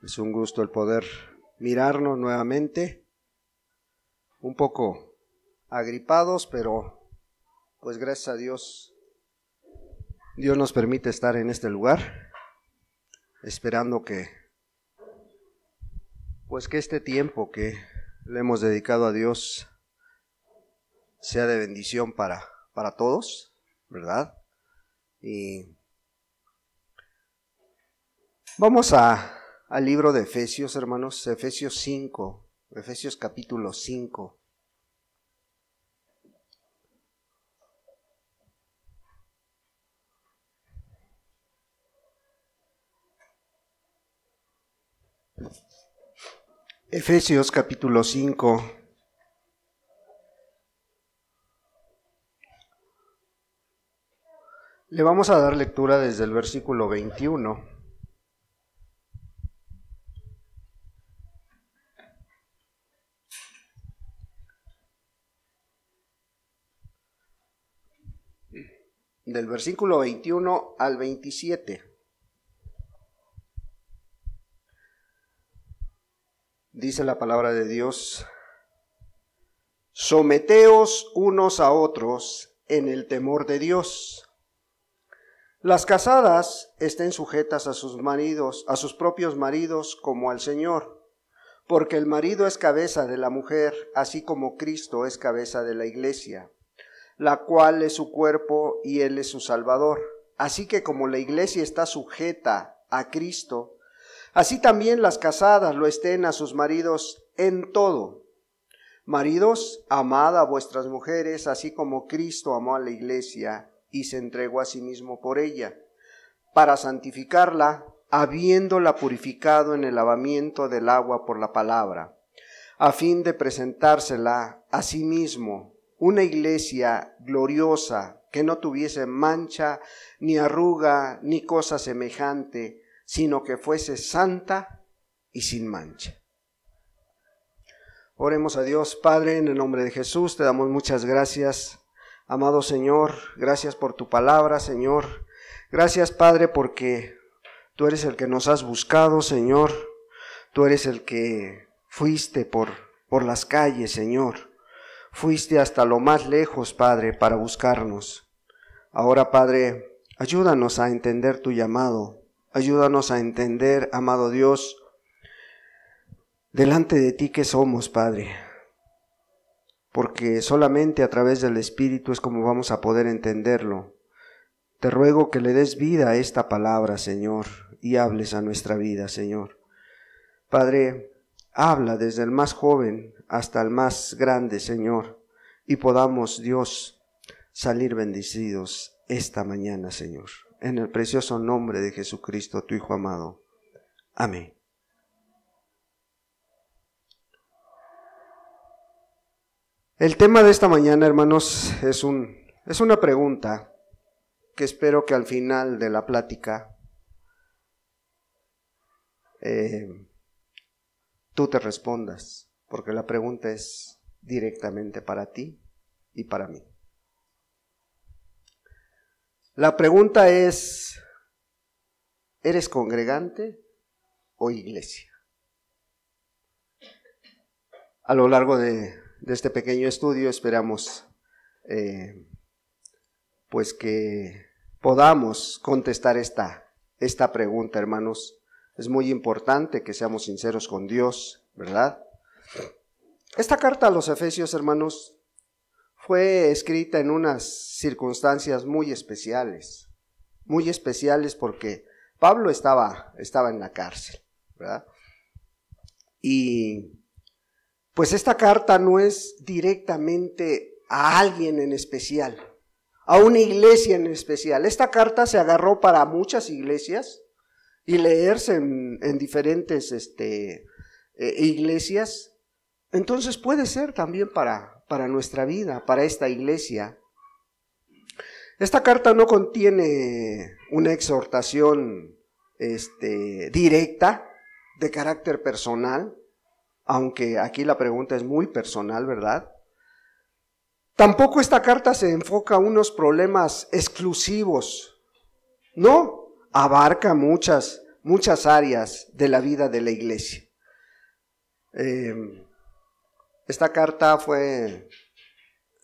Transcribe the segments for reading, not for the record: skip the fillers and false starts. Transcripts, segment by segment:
Es un gusto el poder mirarnos nuevamente, un poco agripados, pero pues gracias a Dios, Dios nos permite estar en este lugar, esperando que este tiempo que le hemos dedicado a Dios sea de bendición para todos, ¿verdad? Y vamos al libro de Efesios, hermanos, Efesios capítulo 5. Efesios capítulo 5. Le vamos a dar lectura desde el versículo 21. Del versículo 21 al 27. Dice la palabra de Dios: someteos unos a otros en el temor de Dios. Las casadas estén sujetas a sus maridos, a sus propios maridos, como al Señor, porque el marido es cabeza de la mujer, así como Cristo es cabeza de la iglesia, la cual es su cuerpo y Él es su Salvador. Así que como la iglesia está sujeta a Cristo, así también las casadas lo estén a sus maridos en todo. Maridos, amad a vuestras mujeres, así como Cristo amó a la iglesia y se entregó a sí mismo por ella, para santificarla, habiéndola purificado en el lavamiento del agua por la palabra, a fin de presentársela a sí mismo una iglesia gloriosa, que no tuviese mancha, ni arruga, ni cosa semejante, sino que fuese santa y sin mancha. Oremos a Dios. Padre, en el nombre de Jesús, te damos muchas gracias, amado Señor. Gracias por tu palabra, Señor. Gracias, Padre, porque tú eres el que nos has buscado, Señor. Tú eres el que fuiste por las calles, Señor. Fuiste hasta lo más lejos, Padre, para buscarnos. Ahora, Padre, ayúdanos a entender tu llamado. Ayúdanos a entender, amado Dios, delante de ti que somos, Padre. Porque solamente a través del Espíritu es como vamos a poder entenderlo. Te ruego que le des vida a esta palabra, Señor, y hables a nuestra vida, Señor. Padre, habla desde el más joven hasta el más grande, Señor, y podamos, Dios, salir bendecidos esta mañana, Señor. En el precioso nombre de Jesucristo, tu Hijo amado. Amén. El tema de esta mañana, hermanos, es una pregunta que espero que al final de la plática tú te respondas, porque la pregunta es directamente para ti y para mí. La pregunta es: ¿eres congregante o iglesia? A lo largo de este pequeño estudio esperamos pues que podamos contestar esta pregunta, hermanos. Es muy importante que seamos sinceros con Dios, ¿verdad? Esta carta a los Efesios, hermanos, fue escrita en unas circunstancias muy especiales porque Pablo estaba en la cárcel, ¿verdad? Y pues esta carta no es directamente a alguien en especial, a una iglesia en especial. Esta carta se agarró para muchas iglesias y leerse en diferentes iglesias. Entonces puede ser también para nuestra vida, para esta iglesia. Esta carta no contiene una exhortación directa de carácter personal, aunque aquí la pregunta es muy personal, ¿verdad? Tampoco esta carta se enfoca a unos problemas exclusivos. No, abarca muchas muchas áreas de la vida de la iglesia. Esta carta fue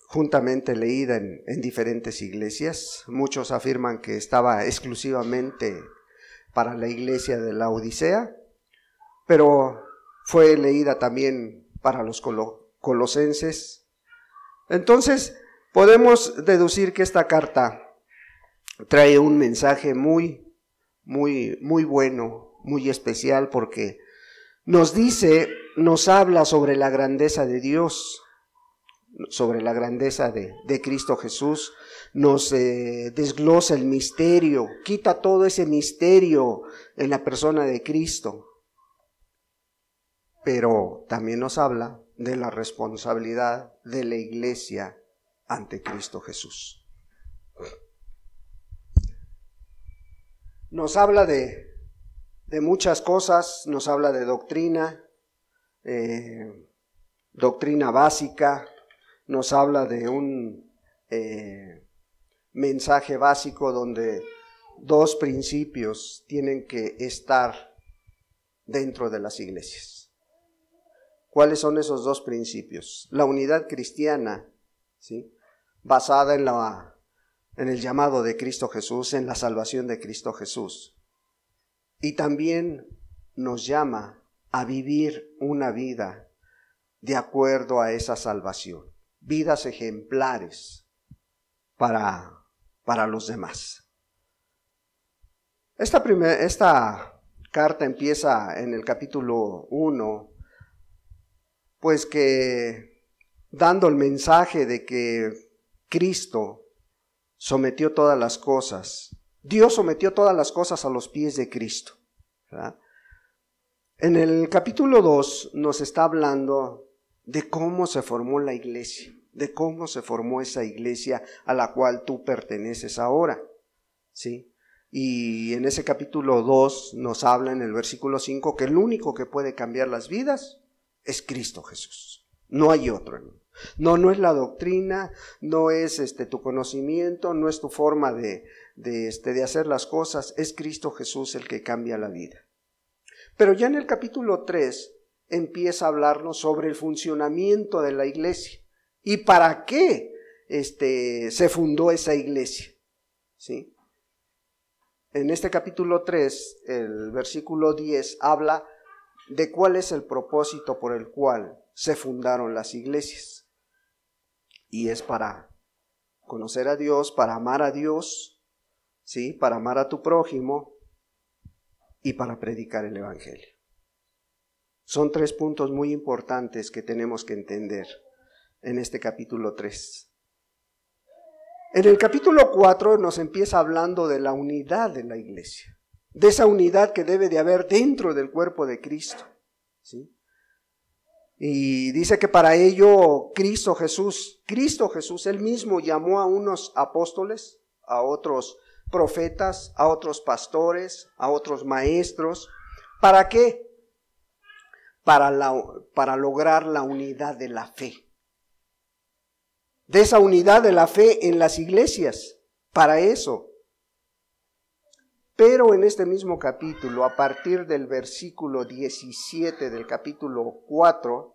juntamente leída en diferentes iglesias. Muchos afirman que estaba exclusivamente para la iglesia de la Odisea, pero fue leída también para los colosenses. Entonces, podemos deducir que esta carta trae un mensaje muy bueno, muy especial, porque nos habla sobre la grandeza de Dios, sobre la grandeza de Cristo Jesús, nos desglosa el misterio, quita todo ese misterio en la persona de Cristo, pero también nos habla de la responsabilidad de la iglesia ante Cristo Jesús. Nos habla de muchas cosas, nos habla de doctrina, doctrina básica, nos habla de un mensaje básico donde dos principios tienen que estar dentro de las iglesias. ¿Cuáles son esos dos principios? La unidad cristiana, ¿sí?, basada en el llamado de Cristo Jesús, en la salvación de Cristo Jesús. Y también nos llama a vivir una vida de acuerdo a esa salvación, vidas ejemplares para los demás. Esta carta empieza en el capítulo 1, pues que dando el mensaje de que Cristo sometió todas las cosas, Dios sometió todas las cosas a los pies de Cristo, ¿verdad? En el capítulo 2 nos está hablando de cómo se formó la iglesia, de cómo se formó esa iglesia a la cual tú perteneces ahora, ¿sí? Y en ese capítulo 2 nos habla en el versículo 5 que el único que puede cambiar las vidas es Cristo Jesús. No hay otro, hermano. No es la doctrina, no es tu conocimiento, no es tu forma de hacer las cosas, es Cristo Jesús el que cambia la vida. Pero ya en el capítulo 3 empieza a hablarnos sobre el funcionamiento de la iglesia y para qué se fundó esa iglesia, ¿sí? En este capítulo 3, el versículo 10 habla de cuál es el propósito por el cual se fundaron las iglesias. Y es para conocer a Dios, para amar a Dios, ¿sí?, para amar a tu prójimo y para predicar el evangelio. Son 3 puntos muy importantes que tenemos que entender en este capítulo 3. En el capítulo 4 nos empieza hablando de la unidad de la iglesia, de esa unidad que debe de haber dentro del cuerpo de Cristo, ¿sí? Y dice que para ello Cristo Jesús, Él mismo llamó a unos apóstoles, a otros profetas, a otros pastores, a otros maestros. ¿Para qué? Para lograr la unidad de la fe. De esa unidad de la fe en las iglesias, para eso. Pero en este mismo capítulo, a partir del versículo 17 del capítulo 4,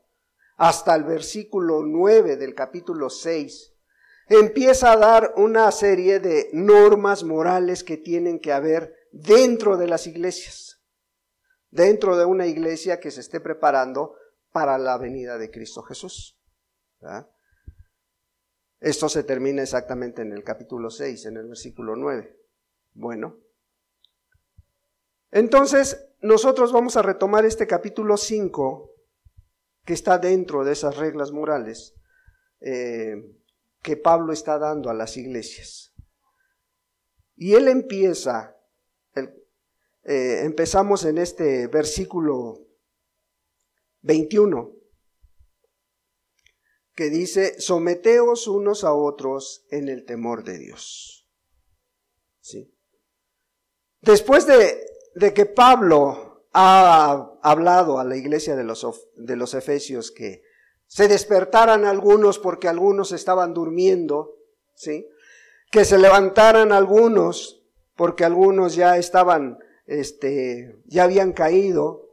hasta el versículo 9 del capítulo 6, empieza a dar una serie de normas morales que tienen que haber dentro de las iglesias, dentro de una iglesia que se esté preparando para la venida de Cristo Jesús, ¿verdad? Esto se termina exactamente en el capítulo 6, en el versículo 9. Bueno, entonces nosotros vamos a retomar este capítulo 5, que está dentro de esas reglas morales que Pablo está dando a las iglesias. Y él empezamos en este versículo 21, que dice: someteos unos a otros en el temor de Dios. ¿Sí? Después de que Pablo ha hablado a la iglesia de los Efesios que se despertaran algunos porque algunos estaban durmiendo, ¿sí?, que se levantaran algunos porque algunos ya estaban ya habían caído,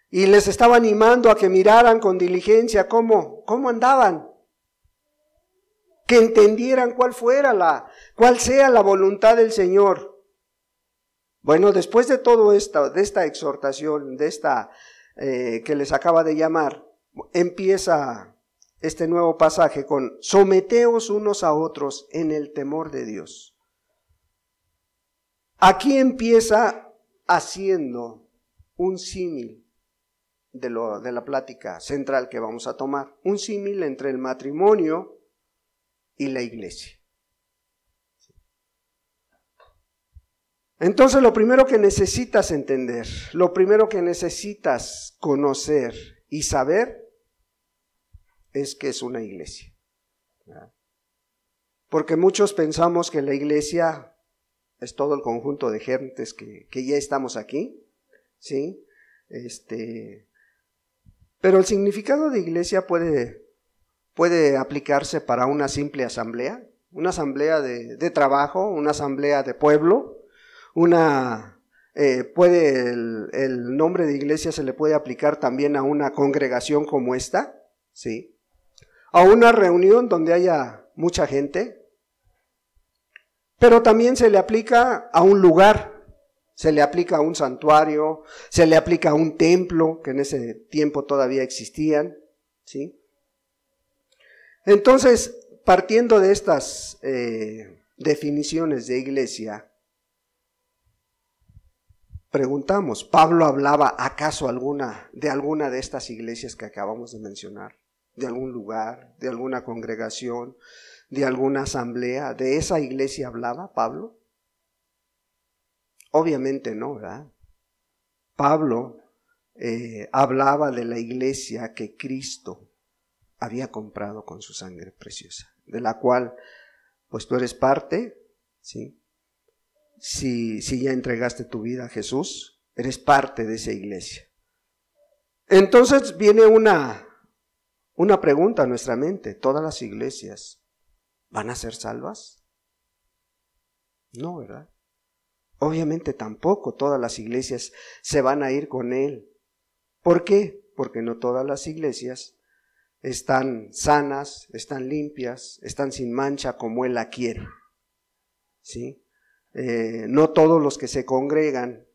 y les estaba animando a que miraran con diligencia cómo andaban, que entendieran cuál sea la voluntad del Señor. Bueno, después de todo esto, de esta exhortación, de esta que les acaba de llamar, empieza este nuevo pasaje con: someteos unos a otros en el temor de Dios. Aquí empieza haciendo un símil de la plática central que vamos a tomar, un símil entre el matrimonio y la iglesia. Entonces, lo primero que necesitas entender, lo primero que necesitas conocer y saber es que es una iglesia. Porque muchos pensamos que la iglesia es todo el conjunto de gentes que ya estamos aquí, ¿sí? Pero el significado de iglesia puede aplicarse para una simple asamblea de trabajo, una asamblea de pueblo. El nombre de iglesia se le puede aplicar también a una congregación como esta, ¿sí? A una reunión donde haya mucha gente, pero también se le aplica a un lugar, se le aplica a un santuario, se le aplica a un templo, que en ese tiempo todavía existían, ¿sí? Entonces, partiendo de estas definiciones de iglesia, preguntamos, ¿Pablo hablaba acaso de alguna de estas iglesias que acabamos de mencionar? ¿De algún lugar, de alguna congregación, de alguna asamblea? ¿De esa iglesia hablaba Pablo? Obviamente no, ¿verdad? Pablo hablaba de la iglesia que Cristo había comprado con su sangre preciosa, de la cual pues tú eres parte, ¿sí? Si ya entregaste tu vida a Jesús, eres parte de esa iglesia. Entonces viene una pregunta a nuestra mente: ¿todas las iglesias van a ser salvas? No, ¿verdad? Obviamente tampoco todas las iglesias se van a ir con Él. ¿Por qué? Porque no todas las iglesias están sanas, están limpias, están sin mancha como Él la quiere, ¿sí? No todos los que se congregan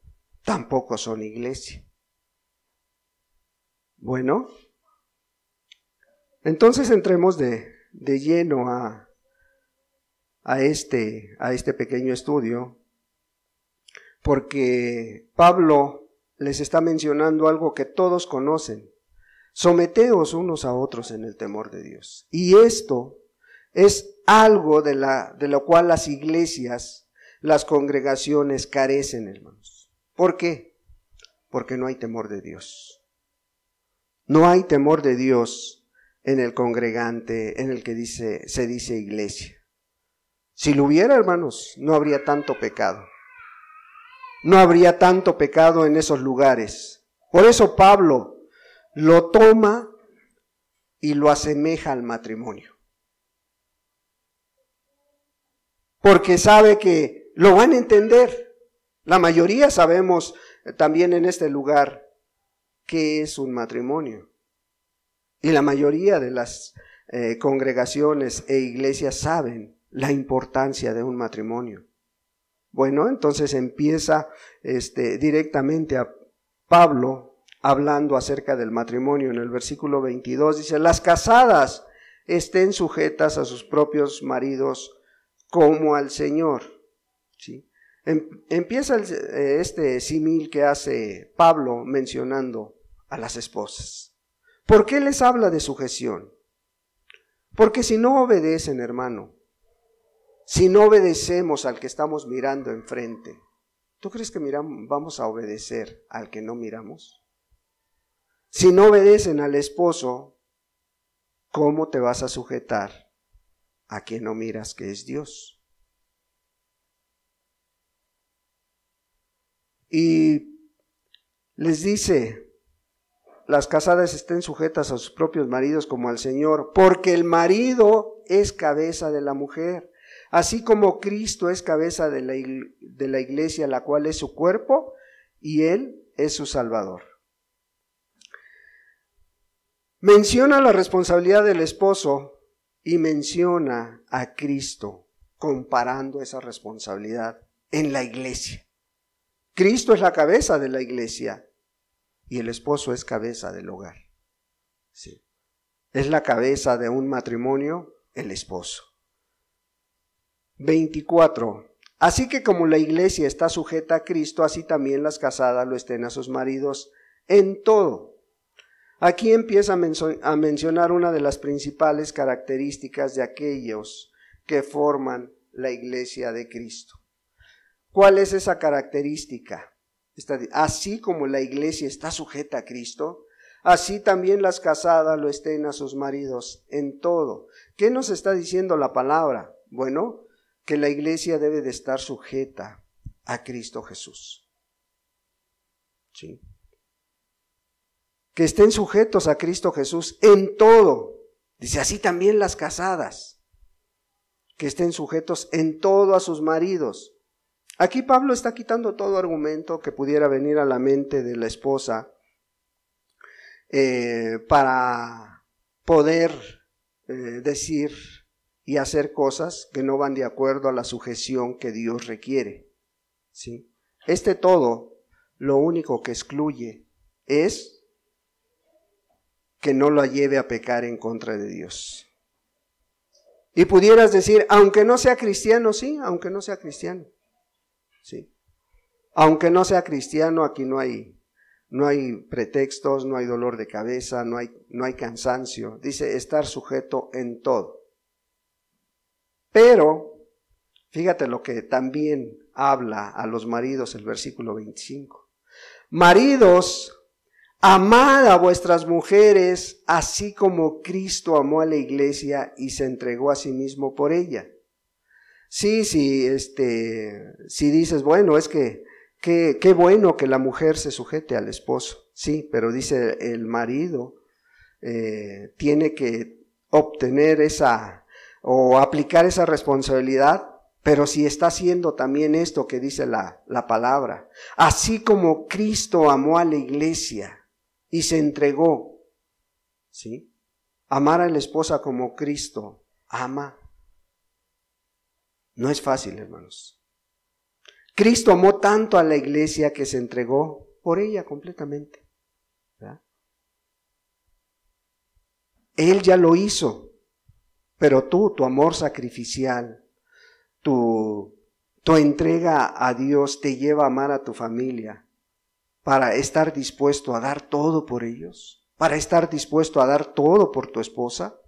tampoco son iglesia. Bueno, entonces entremos de lleno a este pequeño estudio, porque Pablo les está mencionando algo que todos conocen: someteos unos a otros en el temor de Dios. Y esto es algo de lo cual las iglesias, las congregaciones carecen, hermanos. ¿Por qué? Porque no hay temor de Dios. No hay temor de Dios en el congregante, en el que se dice iglesia. Si lo hubiera, hermanos, no habría tanto pecado. No habría tanto pecado en esos lugares. Por eso Pablo lo toma y lo asemeja al matrimonio. Porque sabe que lo van a entender. La mayoría sabemos también en este lugar qué es un matrimonio. Y la mayoría de las congregaciones e iglesias saben la importancia de un matrimonio. Bueno, entonces empieza directamente a Pablo hablando acerca del matrimonio. En el versículo 22 dice: las casadas estén sujetas a sus propios maridos como al Señor, ¿sí? Empieza este símil que hace Pablo mencionando a las esposas. ¿Por qué les habla de sujeción? Porque si no obedecen, hermano, si no obedecemos al que estamos mirando enfrente, ¿tú crees que vamos a obedecer al que no miramos? Si no obedecen al esposo, ¿cómo te vas a sujetar a quien no miras, que es Dios? Y les dice: las casadas estén sujetas a sus propios maridos como al Señor, porque el marido es cabeza de la mujer, así como Cristo es cabeza de la iglesia, la cual es su cuerpo, y Él es su Salvador. Menciona la responsabilidad del esposo y menciona a Cristo comparando esa responsabilidad en la iglesia. Cristo es la cabeza de la iglesia y el esposo es cabeza del hogar. Sí. Es la cabeza de un matrimonio, el esposo. 24. Así que como la iglesia está sujeta a Cristo, así también las casadas lo estén a sus maridos en todo. Aquí empieza a mencionar una de las principales características de aquellos que forman la iglesia de Cristo. ¿Cuál es esa característica? Así como la iglesia está sujeta a Cristo, así también las casadas lo estén a sus maridos en todo. ¿Qué nos está diciendo la palabra? Bueno, que la iglesia debe de estar sujeta a Cristo Jesús. ¿Sí? Que estén sujetos a Cristo Jesús en todo. Dice, así también las casadas, que estén sujetos en todo a sus maridos. Aquí Pablo está quitando todo argumento que pudiera venir a la mente de la esposa para poder decir y hacer cosas que no van de acuerdo a la sujeción que Dios requiere. ¿Sí? Todo, lo único que excluye es que no lo lleve a pecar en contra de Dios. Y pudieras decir, aunque no sea cristiano, sí, aunque no sea cristiano. Sí. Aunque no sea cristiano, aquí no hay pretextos, no hay dolor de cabeza, no hay cansancio. Dice estar sujeto en todo. Pero, fíjate lo que también habla a los maridos el versículo 25. Maridos, amad a vuestras mujeres, así como Cristo amó a la iglesia y se entregó a sí mismo por ella. Sí, si dices, bueno, es que qué bueno que la mujer se sujete al esposo. Sí, pero dice el marido tiene que obtener o aplicar esa responsabilidad, pero si está haciendo también esto que dice la palabra, así como Cristo amó a la iglesia y se entregó, ¿sí? Amar a la esposa como Cristo ama. No es fácil, hermanos. Cristo amó tanto a la iglesia que se entregó por ella completamente. ¿Verdad? Él ya lo hizo, pero tu amor sacrificial, tu entrega a Dios te lleva a amar a tu familia para estar dispuesto a dar todo por ellos, para estar dispuesto a dar todo por tu esposa.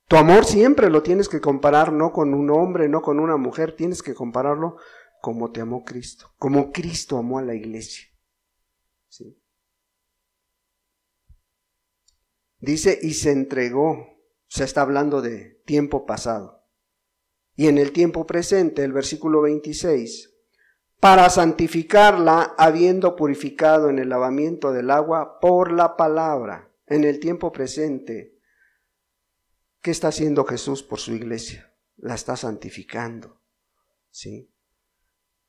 Tu amor siempre lo tienes que comparar no con un hombre, no con una mujer, tienes que compararlo como te amó Cristo, como Cristo amó a la iglesia. ¿Sí? Dice, y se entregó, se está hablando de tiempo pasado. Y en el tiempo presente, el versículo 26, para santificarla, habiendo purificado en el lavamiento del agua por la palabra. En el tiempo presente, ¿qué está haciendo Jesús por su iglesia? La está santificando, ¿sí?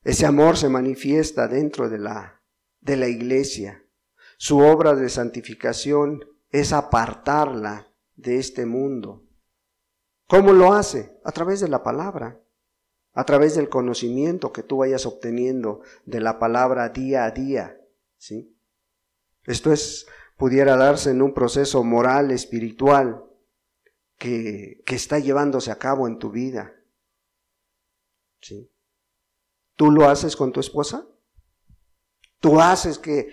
Ese amor se manifiesta dentro de la iglesia. Su obra de santificación es apartarla de este mundo. ¿Cómo lo hace? A través de la palabra, a través del conocimiento que tú vayas obteniendo de la palabra día a día, ¿sí? Esto pudiera darse en un proceso moral, espiritual, que está llevándose a cabo en tu vida. ¿Sí? ¿Tú lo haces con tu esposa? ¿Tú haces que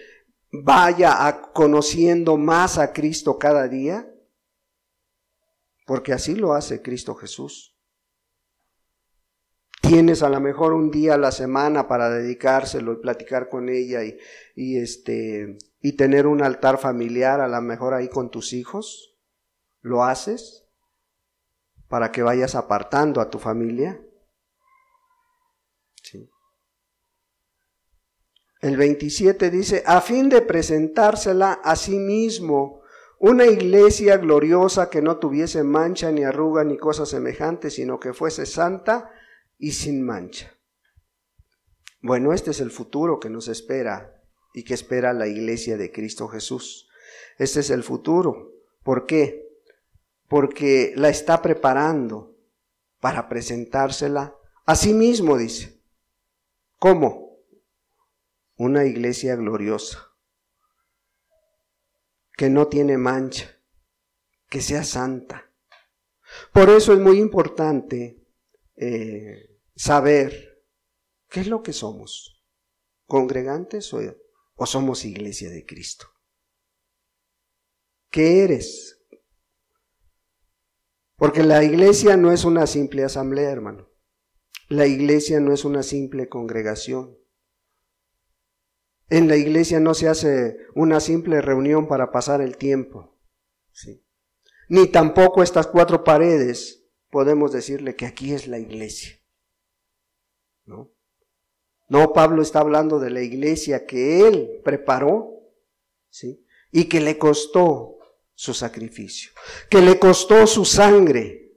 vaya conociendo más a Cristo cada día? Porque así lo hace Cristo Jesús. Tienes a lo mejor un día a la semana para dedicárselo y platicar con ella y tener un altar familiar a lo mejor ahí con tus hijos. ¿Lo haces para que vayas apartando a tu familia? Sí. El 27 dice, a fin de presentársela a sí mismo una iglesia gloriosa que no tuviese mancha ni arruga ni cosa semejante, sino que fuese santa y sin mancha. Bueno, este es el futuro que nos espera y que espera la iglesia de Cristo Jesús. Este es el futuro. ¿Por qué? Porque la está preparando para presentársela a sí mismo, dice. ¿Cómo? Una iglesia gloriosa, que no tiene mancha, que sea santa. Por eso es muy importante saber qué es lo que somos, congregantes o somos iglesia de Cristo. ¿Qué eres? Porque la iglesia no es una simple asamblea, hermano. La iglesia no es una simple congregación. En la iglesia no se hace una simple reunión para pasar el tiempo, ¿sí? Ni tampoco estas 4 paredes podemos decirle que aquí es la iglesia. ¿No? No, Pablo está hablando de la iglesia que él preparó, ¿sí? Y que le costó su sacrificio, que le costó su sangre,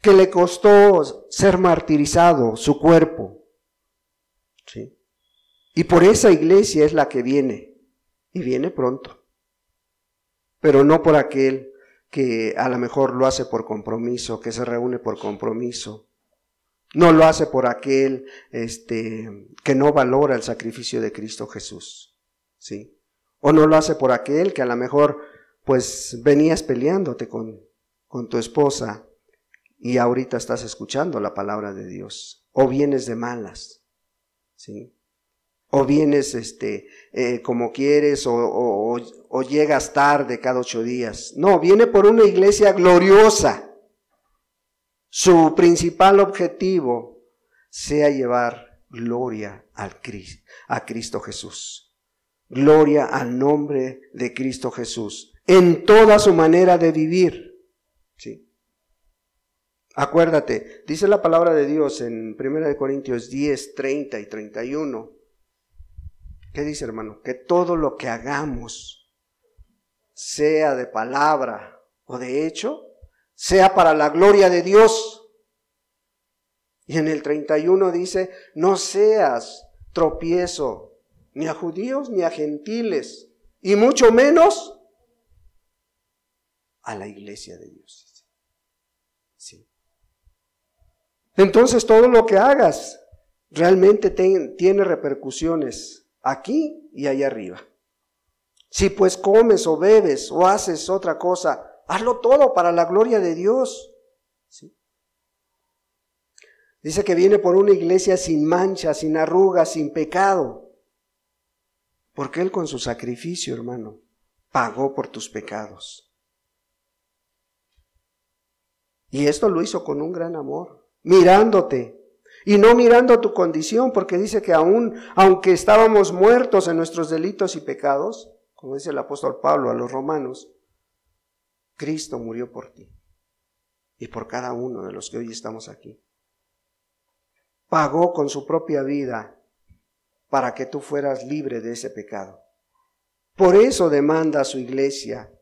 que le costó ser martirizado, su cuerpo, ¿sí? Y por esa iglesia es la que viene, y viene pronto, pero no por aquel que a lo mejor lo hace por compromiso, que se reúne por compromiso, no lo hace por aquel que no valora el sacrificio de Cristo Jesús, ¿sí? O no lo hace por aquel que a lo mejor pues venías peleándote con tu esposa y ahorita estás escuchando la palabra de Dios, o vienes de malas, ¿sí? O vienes como quieres, o llegas tarde cada 8 días. No, viene por una iglesia gloriosa. Su principal objetivo sea llevar gloria a Cristo Jesús. Gloria al nombre de Cristo Jesús en toda su manera de vivir, ¿sí? Acuérdate, dice la palabra de Dios en 1 Corintios 10, 30 y 31. ¿Qué dice, hermano? Que todo lo que hagamos, sea de palabra o de hecho, sea para la gloria de Dios. Y en el 31 dice, no seas tropiezo ni a judíos ni a gentiles, y mucho menos a la iglesia de Dios. Sí. Entonces todo lo que hagas realmente tiene repercusiones aquí y allá arriba. Si pues comes o bebes o haces otra cosa, hazlo todo para la gloria de Dios. ¿Sí? Dice que viene por una iglesia sin mancha, sin arrugas, sin pecado. Porque Él con su sacrificio, hermano, pagó por tus pecados. Y esto lo hizo con un gran amor, mirándote. Y no mirando tu condición, porque dice que aunque estábamos muertos en nuestros delitos y pecados, como dice el apóstol Pablo a los romanos, Cristo murió por ti y por cada uno de los que hoy estamos aquí. Pagó con su propia vida para que tú fueras libre de ese pecado. Por eso demanda a su iglesia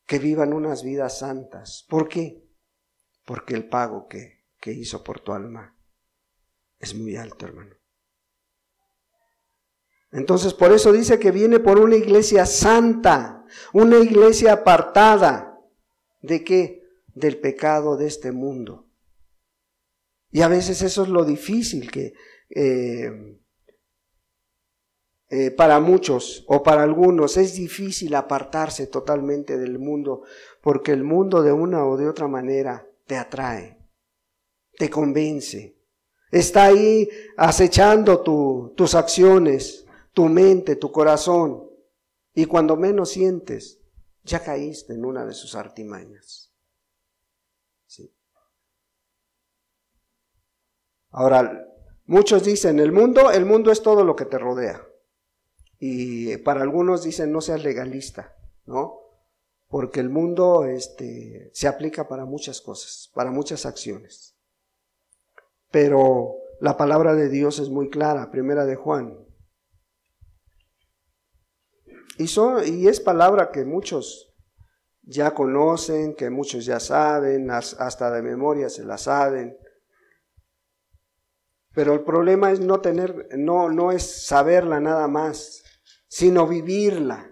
que vivan unas vidas santas. ¿Por qué? Porque el pago que hizo por tu alma es muy alto, hermano. Entonces por eso dice que viene por una iglesia santa, una iglesia apartada. ¿De qué? Del pecado de este mundo. Y a veces eso es lo difícil que para muchos o para algunos es difícil apartarse totalmente del mundo, porque el mundo de una o de otra manera te atrae, te convence, está ahí acechando tus acciones, tu mente, tu corazón, y cuando menos sientes, ya caíste en una de sus artimañas. ¿Sí? Ahora, muchos dicen, el mundo es todo lo que te rodea. Y para algunos dicen, no seas legalista, ¿no? Porque el mundo se aplica para muchas cosas, para muchas acciones. Pero la palabra de Dios es muy clara, 1 de Juan. Y es palabra que muchos ya conocen, que muchos ya saben, hasta de memoria se la saben. Pero el problema es no es saberla nada más, sino vivirla,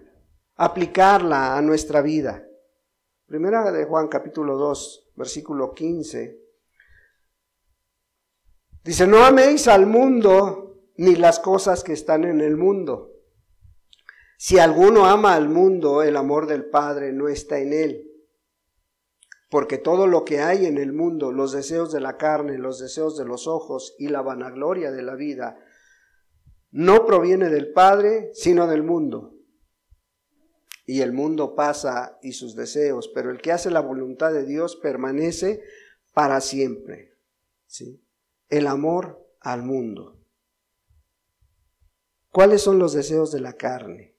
aplicarla a nuestra vida. Primera de Juan capítulo 2, versículo 15. Dice, no améis al mundo ni las cosas que están en el mundo. Si alguno ama al mundo, el amor del Padre no está en él. Porque todo lo que hay en el mundo, los deseos de la carne, los deseos de los ojos y la vanagloria de la vida, no proviene del Padre, sino del mundo. Y el mundo pasa y sus deseos, pero el que hace la voluntad de Dios permanece para siempre. ¿Sí? El amor al mundo. ¿Cuáles son los deseos de la carne?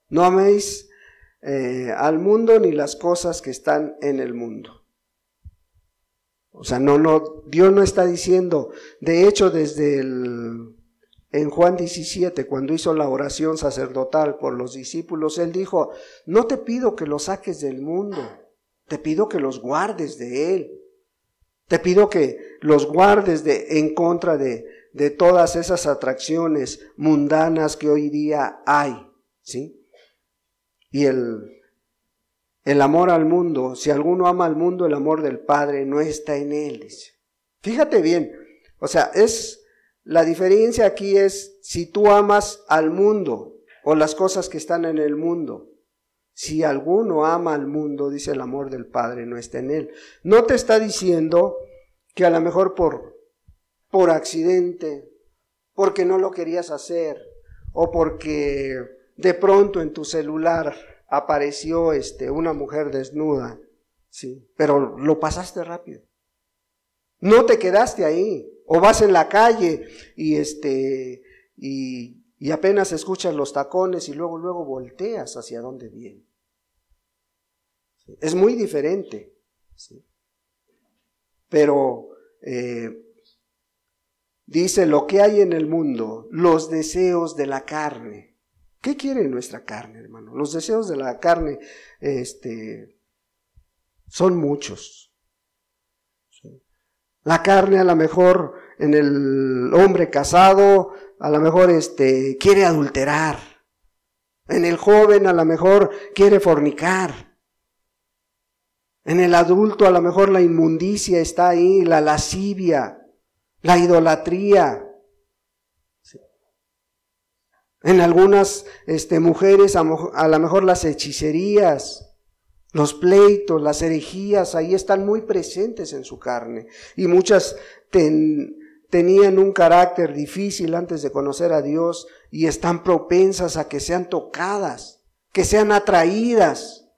No améis al mundo ni las cosas que están en el mundo. O sea, Dios no está diciendo, de hecho en Juan 17, cuando hizo la oración sacerdotal por los discípulos, Él dijo, no te pido que los saques del mundo, te pido que los guardes de él. Te pido que los guardes en contra de todas esas atracciones mundanas que hoy día hay, ¿sí? Y el amor al mundo, si alguno ama al mundo, el amor del Padre no está en él, dice. Fíjate bien, o sea, la diferencia aquí es si tú amas al mundo o las cosas que están en el mundo. Si alguno ama al mundo, dice, el amor del Padre no está en él. No te está diciendo que a lo mejor por accidente, porque no lo querías hacer, o porque de pronto en tu celular apareció una mujer desnuda, ¿sí? Pero lo pasaste rápido. No te quedaste ahí. O vas en la calle y apenas escuchas los tacones y luego volteas hacia dónde viene. ¿Sí? Es muy diferente. ¿Sí? Pero dice lo que hay en el mundo, los deseos de la carne. ¿Qué quiere nuestra carne, hermano? Los deseos de la carne son muchos. ¿Sí? La carne a lo mejor en el hombre casado, a lo mejor quiere adulterar. En el joven a lo mejor quiere fornicar. En el adulto a lo mejor la inmundicia está ahí, la lascivia, la idolatría. ¿Sí? En algunas mujeres a lo mejor las hechicerías, los pleitos, las herejías, ahí están muy presentes en su carne. Y muchas tenían un carácter difícil antes de conocer a Dios y están propensas a que sean tocadas, que sean atraídas.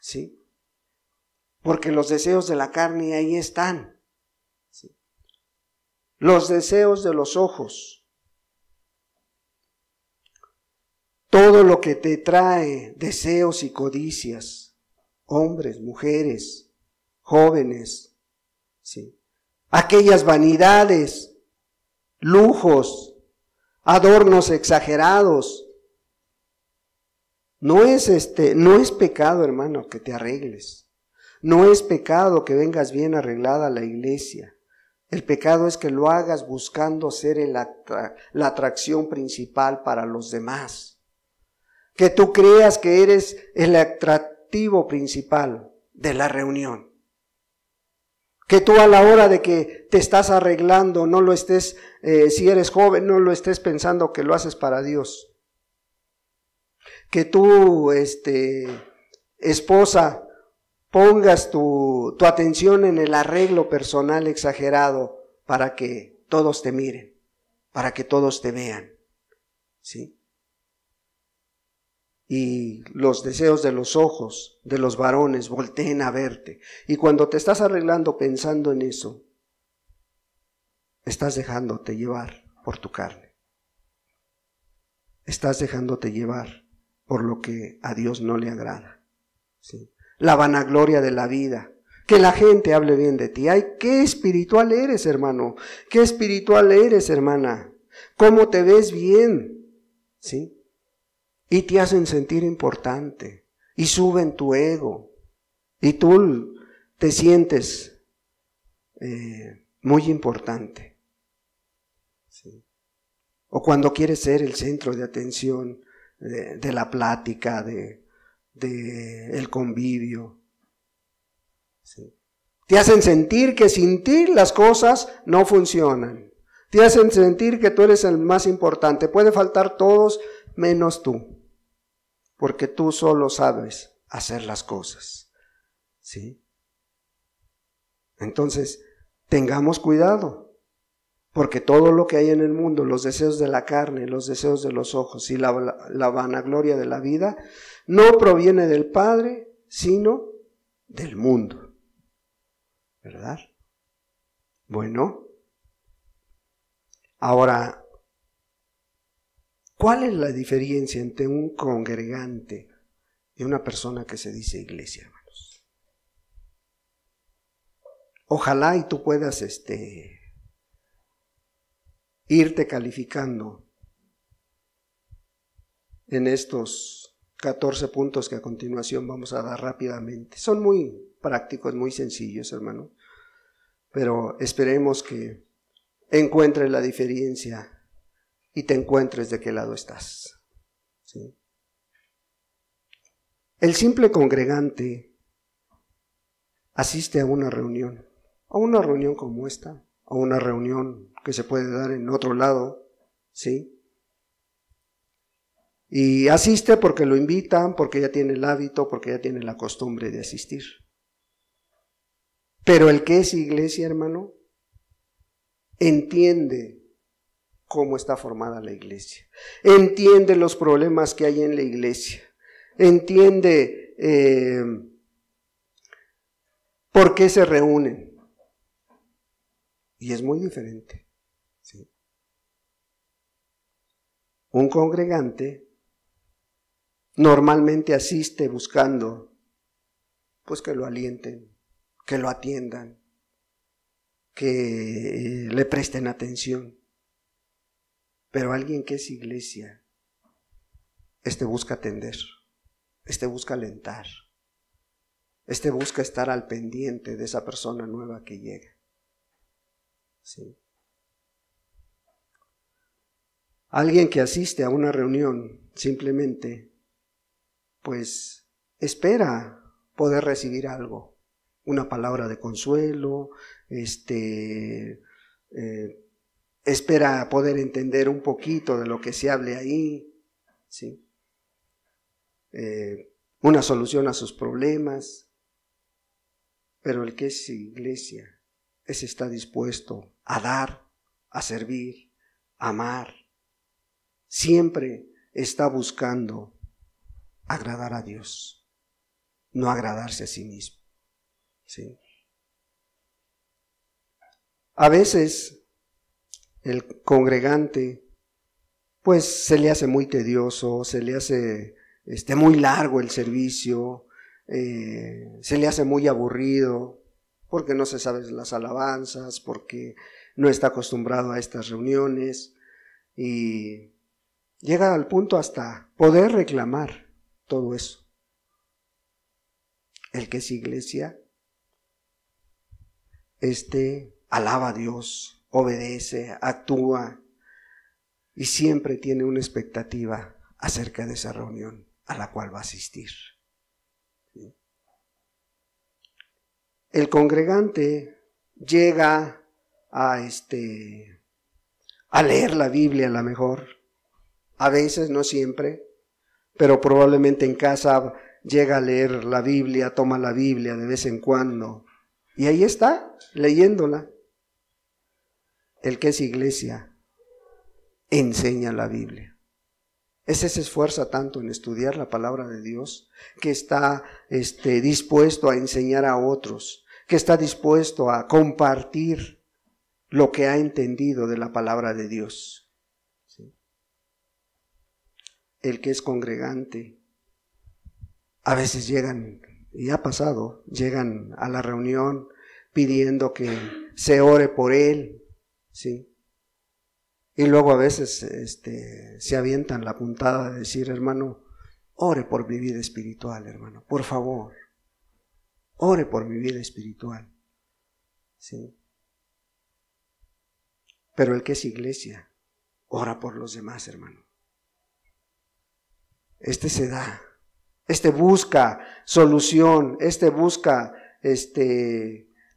¿Sí? Porque los deseos de la carne ahí están. ¿Sí? Los deseos de los ojos. Todo lo que te trae deseos y codicias, hombres, mujeres, jóvenes, ¿sí? Aquellas vanidades, lujos, adornos exagerados. No es pecado, hermano, que te arregles. No es pecado que vengas bien arreglada a la iglesia. El pecado es que lo hagas buscando ser la atracción principal para los demás. Que tú creas que eres el atractivo principal de la reunión. Que tú a la hora de que te estás arreglando, no lo estés, si eres joven, no lo estés pensando que lo haces para Dios. Que tú, esposa, pongas tu atención en el arreglo personal exagerado para que todos te miren, para que todos te vean, ¿sí? Y los deseos de los ojos de los varones volteen a verte. Y cuando te estás arreglando pensando en eso, estás dejándote llevar por tu carne. Estás dejándote llevar por lo que a Dios no le agrada, ¿sí? La vanagloria de la vida, que la gente hable bien de ti. Ay, qué espiritual eres, hermano, qué espiritual eres, hermana, cómo te ves bien, ¿sí? y te hacen sentir importante y suben tu ego y tú te sientes muy importante. ¿Sí? O cuando quieres ser el centro de atención de la plática, de el convivio. ¿Sí? Te hacen sentir que sin ti las cosas no funcionan. Te hacen sentir que tú eres el más importante. Puede faltar todos menos tú, porque tú solo sabes hacer las cosas. ¿Sí? Entonces, tengamos cuidado, porque todo lo que hay en el mundo, los deseos de la carne, los deseos de los ojos y la vanagloria de la vida, no proviene del Padre, sino del mundo. ¿Verdad? Bueno, ahora, ¿cuál es la diferencia entre un congregante y una persona que se dice iglesia, hermanos? Ojalá y tú puedas irte calificando en estos 14 puntos que a continuación vamos a dar rápidamente. Son muy prácticos, muy sencillos, hermano, pero esperemos que encuentres la diferencia y te encuentres de qué lado estás. ¿Sí? El simple congregante asiste a una reunión como esta, a una reunión que se puede dar en otro lado, ¿sí? Y asiste porque lo invitan, porque ya tiene el hábito, porque ya tiene la costumbre de asistir. Pero el que es iglesia, hermano, entiende cómo está formada la iglesia, entiende los problemas que hay en la iglesia, entiende por qué se reúnen. Y es muy diferente. ¿Sí? Un congregante normalmente asiste buscando, pues, que lo alienten, que lo atiendan, que le presten atención. Pero alguien que es iglesia, busca atender, busca alentar, busca estar al pendiente de esa persona nueva que llega. ¿Sí? Alguien que asiste a una reunión simplemente, pues, espera poder recibir algo, una palabra de consuelo, espera poder entender un poquito de lo que se hable ahí, ¿sí? Una solución a sus problemas. Pero el que es iglesia, está dispuesto a dar, a servir, a amar. Siempre está buscando agradar a Dios, no agradarse a sí mismo. ¿Sí? A veces el congregante, pues, se le hace muy tedioso, se le hace muy largo el servicio, se le hace muy aburrido, porque no se saben las alabanzas, porque no está acostumbrado a estas reuniones, y llega al punto hasta poder reclamar todo eso. El que es iglesia, alaba a Dios, obedece, actúa, y siempre tiene una expectativa acerca de esa reunión a la cual va a asistir. ¿Sí? El congregante llega a leer la Biblia a lo mejor, a veces, no siempre, pero probablemente en casa llega a leer la Biblia, toma la Biblia de vez en cuando, y ahí está, leyéndola. El que es iglesia enseña la Biblia. Ese se esfuerza tanto en estudiar la palabra de Dios, que está dispuesto a enseñar a otros, que está dispuesto a compartir lo que ha entendido de la palabra de Dios. ¿Sí? El que es congregante, a veces llegan, y ha pasado, llegan a la reunión pidiendo que se ore por él, ¿sí? Y luego a veces se avientan la puntada de decir, hermano, ore por mi vida espiritual, hermano, por favor, ore por mi vida espiritual. ¿Sí? Pero el que es iglesia, ora por los demás, hermano. Se da, busca solución, busca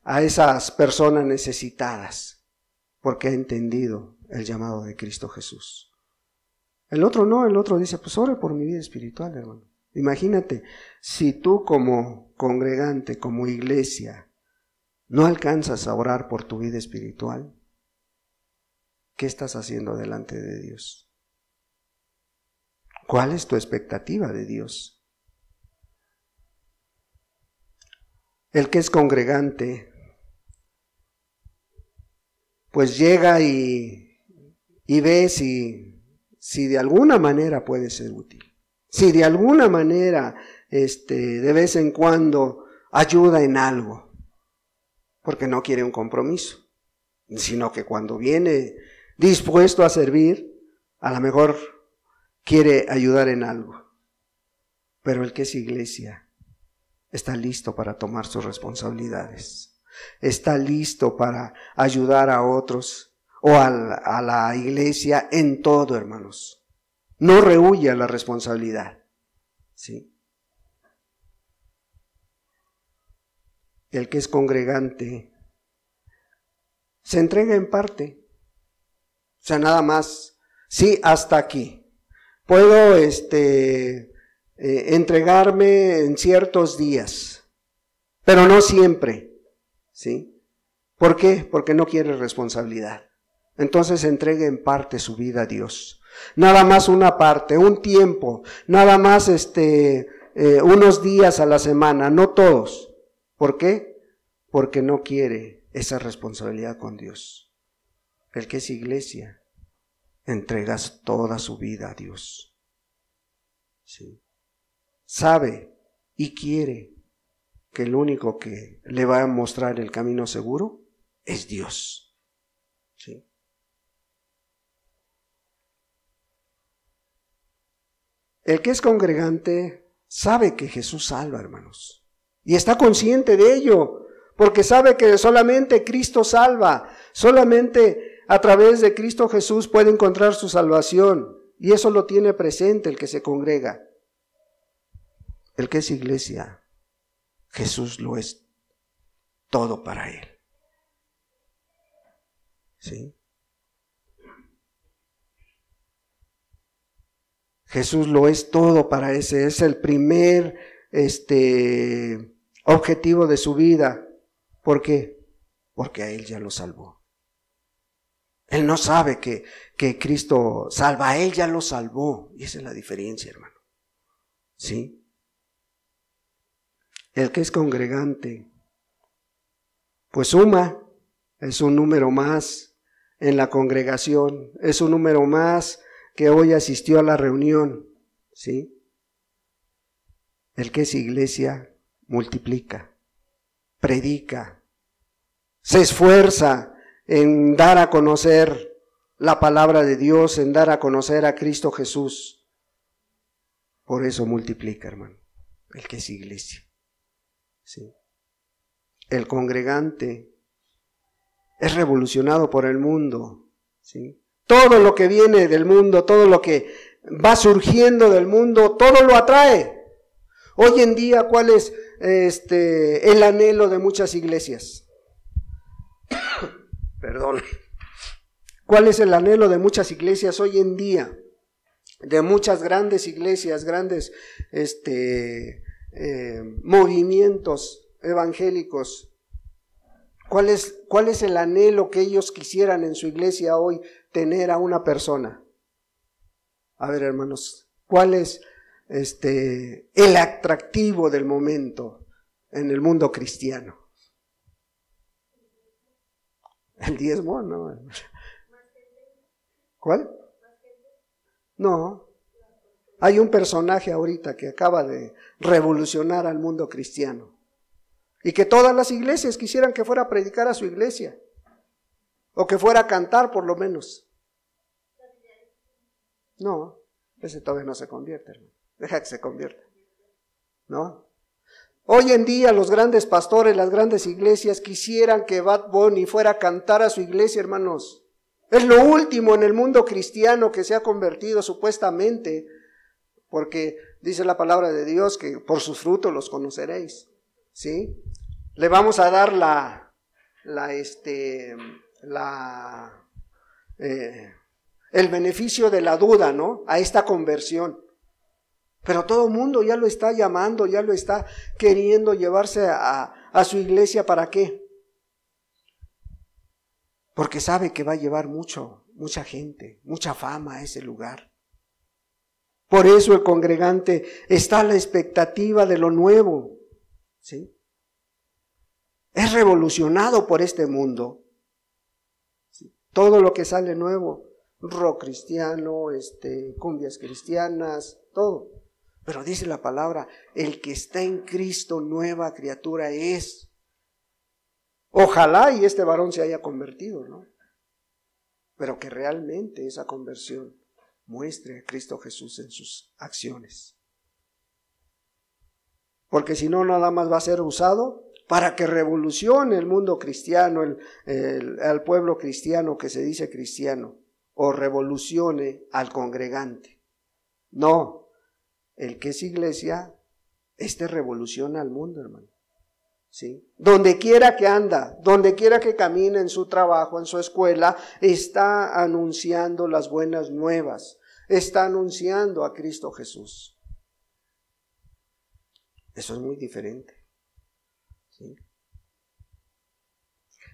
a esas personas necesitadas, porque ha entendido el llamado de Cristo Jesús. El otro no, el otro dice, pues ore por mi vida espiritual, hermano. Imagínate, si tú como congregante, como iglesia, no alcanzas a orar por tu vida espiritual, ¿qué estás haciendo delante de Dios? ¿Cuál es tu expectativa de Dios? El que es congregante, pues llega y ve si de alguna manera puede ser útil. Si de alguna manera, de vez en cuando ayuda en algo, porque no quiere un compromiso, sino que cuando viene dispuesto a servir, a lo mejor quiere ayudar en algo. Pero el que es iglesia está listo para tomar sus responsabilidades, está listo para ayudar a otros o a la iglesia en todo, hermanos. No rehúye a la responsabilidad, ¿sí? El que es congregante se entrega en parte, o sea, nada más, sí, hasta aquí. Puedo entregarme en ciertos días, pero no siempre, ¿sí? ¿Por qué? Porque no quiere responsabilidad. Entonces entregue en parte su vida a Dios. Nada más una parte, un tiempo, nada más unos días a la semana, no todos. ¿Por qué? Porque no quiere esa responsabilidad con Dios. El que es iglesia, entregas toda su vida a Dios. ¿Sí? Sabe y quiere que el único que le va a mostrar el camino seguro es Dios. ¿Sí? El que es congregante sabe que Jesús salva, hermanos, y está consciente de ello, porque sabe que solamente Cristo salva, solamente a través de Cristo Jesús puede encontrar su salvación, y eso lo tiene presente el que se congrega. El que es iglesia, Jesús lo es todo para él. ¿Sí? Jesús lo es todo para ese, es el primer objetivo de su vida. ¿Por qué? Porque a él ya lo salvó. Él no sabe que Cristo salva, a él ya lo salvó. Y esa es la diferencia, hermano. ¿Sí? El que es congregante, pues suma, es un número más en la congregación, es un número más que hoy asistió a la reunión, ¿sí? El que es iglesia multiplica, predica, se esfuerza en dar a conocer la palabra de Dios, en dar a conocer a Cristo Jesús. Por eso multiplica, hermano, el que es iglesia. ¿Sí? El congregante es revolucionado por el mundo, ¿sí? Todo lo que viene del mundo, todo lo que va surgiendo del mundo, todo lo atrae. Hoy en día, ¿cuál es el anhelo de muchas iglesias? Perdón. ¿Cuál es el anhelo de muchas iglesias hoy en día? De muchas grandes iglesias, grandes movimientos evangélicos. ¿Cuál es el anhelo que ellos quisieran en su iglesia hoy tener a una persona? A ver, hermanos, ¿cuál es el atractivo del momento en el mundo cristiano? El diezmo, ¿no? ¿Cuál? No. Hay un personaje ahorita que acaba de revolucionar al mundo cristiano. Y que todas las iglesias quisieran que fuera a predicar a su iglesia. O que fuera a cantar por lo menos. No, ese todavía no se convierte, hermano. Deja que se convierta, ¿no? Hoy en día los grandes pastores, las grandes iglesias quisieran que Bad Bunny fuera a cantar a su iglesia, hermanos. Es lo último en el mundo cristiano que se ha convertido supuestamente, porque dice la palabra de Dios que por sus frutos los conoceréis, ¿sí? Le vamos a dar el beneficio de la duda, ¿no? A esta conversión. Pero todo el mundo ya lo está llamando, ya lo está queriendo llevarse a su iglesia. ¿Para qué? Porque sabe que va a llevar mucha gente, mucha fama a ese lugar. Por eso el congregante está a la expectativa de lo nuevo, ¿sí? Es revolucionado por este mundo. ¿Sí? Todo lo que sale nuevo, rock cristiano, cumbias cristianas, todo. Pero dice la palabra, el que está en Cristo, nueva criatura es. Ojalá y este varón se haya convertido, ¿no? Pero que realmente esa conversión muestre a Cristo Jesús en sus acciones. Porque si no, nada más va a ser usado para que revolucione el mundo cristiano, al pueblo cristiano que se dice cristiano, o revolucione al congregante. No. El que es iglesia, revoluciona al mundo, hermano. ¿Sí? Donde quiera que anda, donde quiera que camine en su trabajo, en su escuela, está anunciando las buenas nuevas, está anunciando a Cristo Jesús. Eso es muy diferente. ¿Sí?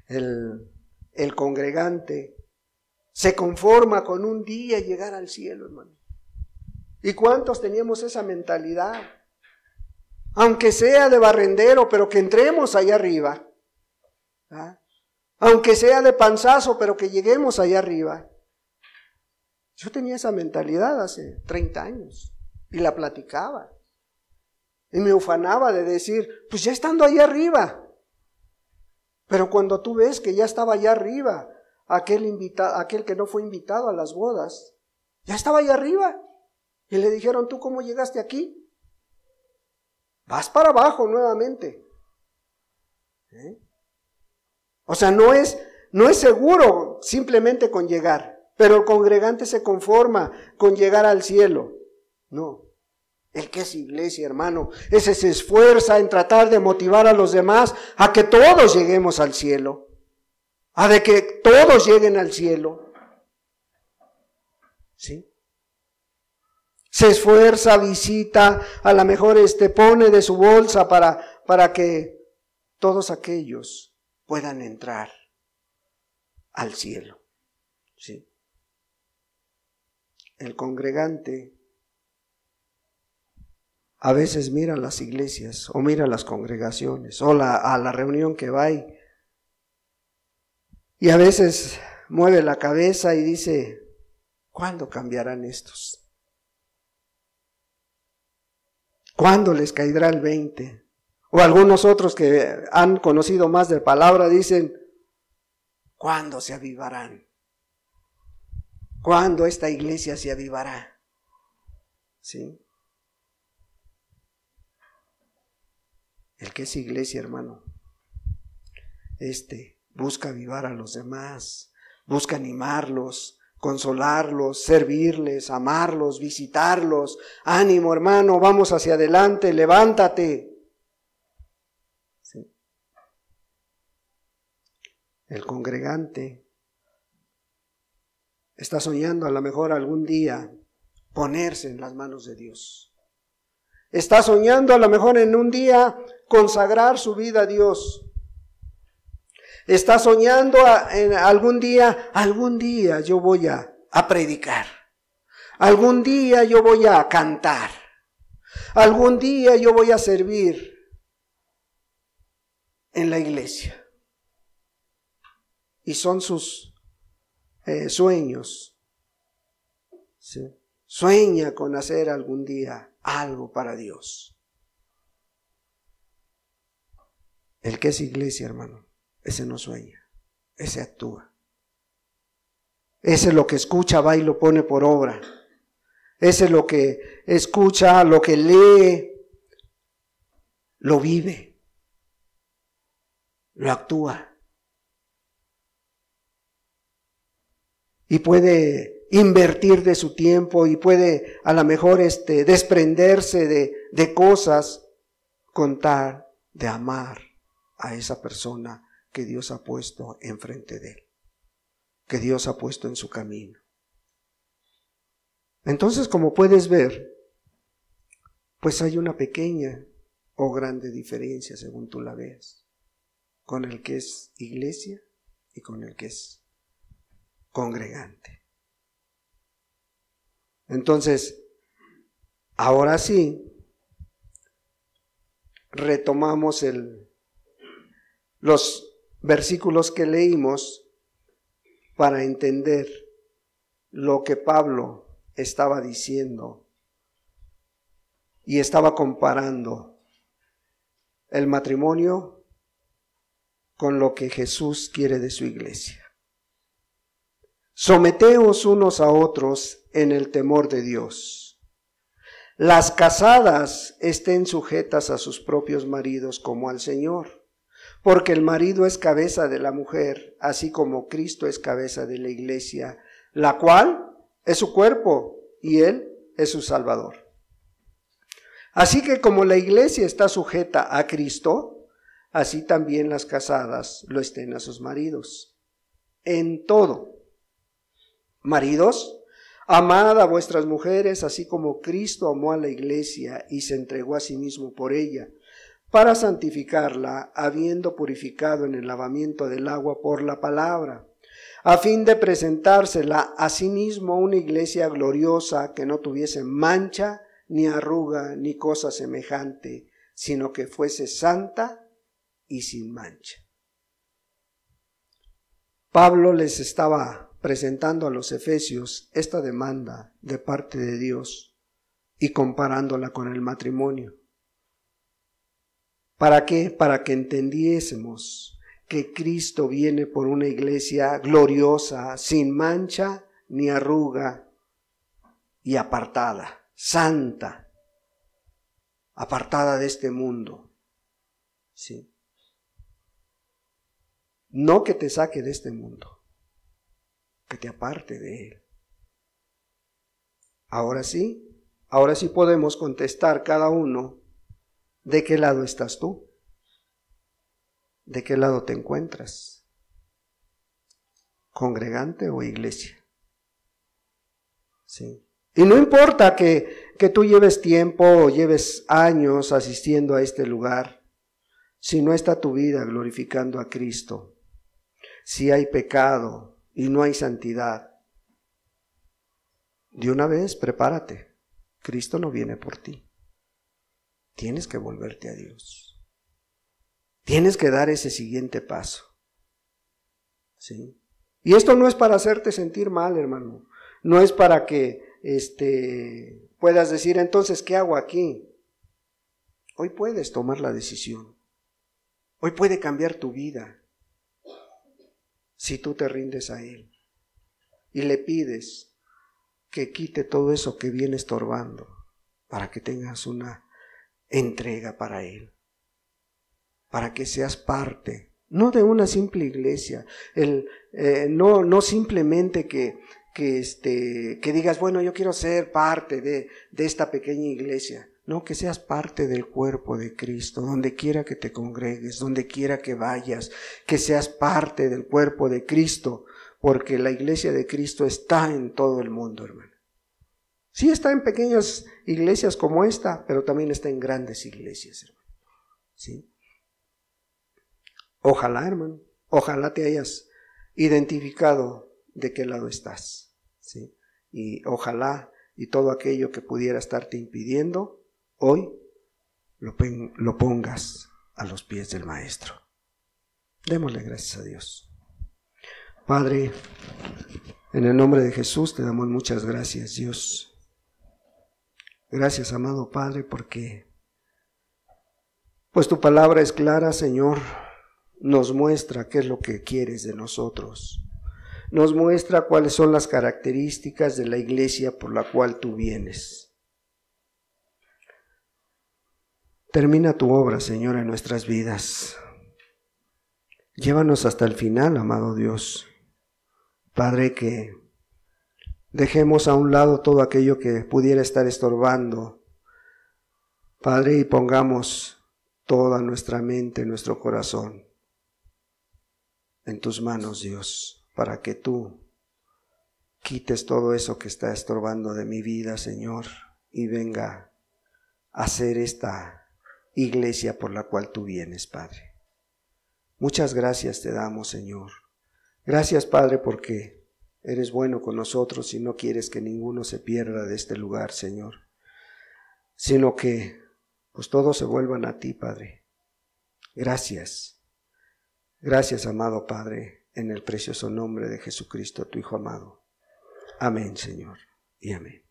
El congregante se conforma con un día llegar al cielo, hermano. ¿Y cuántos teníamos esa mentalidad? Aunque sea de barrendero, pero que entremos allá arriba. ¿Ah? Aunque sea de panzazo, pero que lleguemos allá arriba. Yo tenía esa mentalidad hace 30 años y la platicaba. Y me ufanaba de decir, pues ya estando allá arriba. Pero cuando tú ves que ya estaba allá arriba, aquel que no fue invitado a las bodas, ya estaba allá arriba. Y le dijeron, ¿tú cómo llegaste aquí? Vas para abajo nuevamente. O sea, no es seguro simplemente con llegar, pero el congregante se conforma con llegar al cielo. No, el que es iglesia, hermano, ese se esfuerza en tratar de motivar a los demás a que todos lleguemos al cielo, a de que todos lleguen al cielo. ¿Sí? Se esfuerza, visita, a lo mejor pone de su bolsa para que todos aquellos puedan entrar al cielo. ¿Sí? El congregante a veces mira las iglesias o mira las congregaciones o a la reunión que va y a veces mueve la cabeza y dice, ¿cuándo cambiarán estos? ¿Cuándo les caerá el 20? O algunos otros que han conocido más de palabra dicen, ¿cuándo se avivarán? ¿Cuándo esta iglesia se avivará? ¿Sí? El que es iglesia, hermano, busca avivar a los demás, busca animarlos, consolarlos, servirles, amarlos, visitarlos. Ánimo, hermano, vamos hacia adelante, levántate. ¿Sí? El congregante está soñando a lo mejor algún día ponerse en las manos de Dios. Está soñando a lo mejor en un día consagrar su vida a Dios. Está soñando en algún día yo voy a predicar. Algún día yo voy a cantar. Algún día yo voy a servir en la iglesia. Y son sus sueños. ¿Sí? Sueña con hacer algún día algo para Dios. El que es iglesia, hermano, ese no sueña, ese actúa. Ese lo que escucha va y lo pone por obra. Ese lo que escucha, lo que lee, lo vive, lo actúa. Y puede invertir de su tiempo y puede a lo mejor desprenderse de cosas con tal de amar a esa persona que Dios ha puesto enfrente de él, que Dios ha puesto en su camino. Entonces, como puedes ver, pues hay una pequeña o grande diferencia según tú la veas, con el que es iglesia y con el que es congregante. Entonces, ahora sí, retomamos los versículos que leímos para entender lo que Pablo estaba diciendo y estaba comparando el matrimonio con lo que Jesús quiere de su iglesia. Someteos unos a otros en el temor de Dios. Las casadas estén sujetas a sus propios maridos como al Señor, porque el marido es cabeza de la mujer, así como Cristo es cabeza de la iglesia, la cual es su cuerpo y Él es su Salvador. Así que como la iglesia está sujeta a Cristo, así también las casadas lo estén a sus maridos. En todo. Maridos, amad a vuestras mujeres, así como Cristo amó a la iglesia y se entregó a sí mismo por ella, para santificarla, habiendo purificado en el lavamiento del agua por la palabra, a fin de presentársela a sí mismo una iglesia gloriosa que no tuviese mancha, ni arruga, ni cosa semejante, sino que fuese santa y sin mancha. Pablo les estaba presentando a los efesios esta demanda de parte de Dios y comparándola con el matrimonio. ¿Para qué? Para que entendiésemos que Cristo viene por una iglesia gloriosa, sin mancha ni arruga y apartada, santa, apartada de este mundo. ¿Sí? No que te saque de este mundo, que te aparte de él. Ahora sí podemos contestar cada uno de qué lado estás tú, de qué lado te encuentras, congregante o iglesia. Sí. Y no importa que tú lleves tiempo o lleves años asistiendo a este lugar, si no está tu vida glorificando a Cristo, si hay pecado y no hay santidad, de una vez prepárate, Cristo no viene por ti. Tienes que volverte a Dios. Tienes que dar ese siguiente paso. ¿Sí? Y esto no es para hacerte sentir mal, hermano. No es para que puedas decir, entonces, ¿qué hago aquí? Hoy puedes tomar la decisión. Hoy puede cambiar tu vida si tú te rindes a Él y le pides que quite todo eso que viene estorbando para que tengas una entrega para Él, para que seas parte, no de una simple iglesia, no simplemente que digas, bueno, yo quiero ser parte de esta pequeña iglesia. No, que seas parte del cuerpo de Cristo, donde quiera que te congregues, donde quiera que vayas, que seas parte del cuerpo de Cristo, porque la iglesia de Cristo está en todo el mundo, hermano. Sí está en pequeñas iglesias como esta, pero también está en grandes iglesias, hermano. ¿Sí? Ojalá, hermano, ojalá te hayas identificado de qué lado estás, ¿sí? Y ojalá y todo aquello que pudiera estarte impidiendo, hoy lo pongas a los pies del Maestro. Démosle gracias a Dios. Padre, en el nombre de Jesús te damos muchas gracias, Dios. Gracias, amado Padre, porque pues tu palabra es clara, Señor, nos muestra qué es lo que quieres de nosotros. nos muestra cuáles son las características de la iglesia por la cual tú vienes. Termina tu obra, Señor, en nuestras vidas. Llévanos hasta el final, amado Dios. Padre, que dejemos a un lado todo aquello que pudiera estar estorbando, Padre, y pongamos toda nuestra mente, nuestro corazón en tus manos, Dios, para que tú quites todo eso que está estorbando de mi vida, Señor, y venga a ser esta iglesia por la cual tú vienes, Padre. Muchas gracias te damos, Señor. Gracias, Padre, porque eres bueno con nosotros y no quieres que ninguno se pierda de este lugar, Señor, sino que pues todos se vuelvan a ti, Padre. Gracias. Gracias, amado Padre, en el precioso nombre de Jesucristo, tu Hijo amado. Amén, Señor, y amén.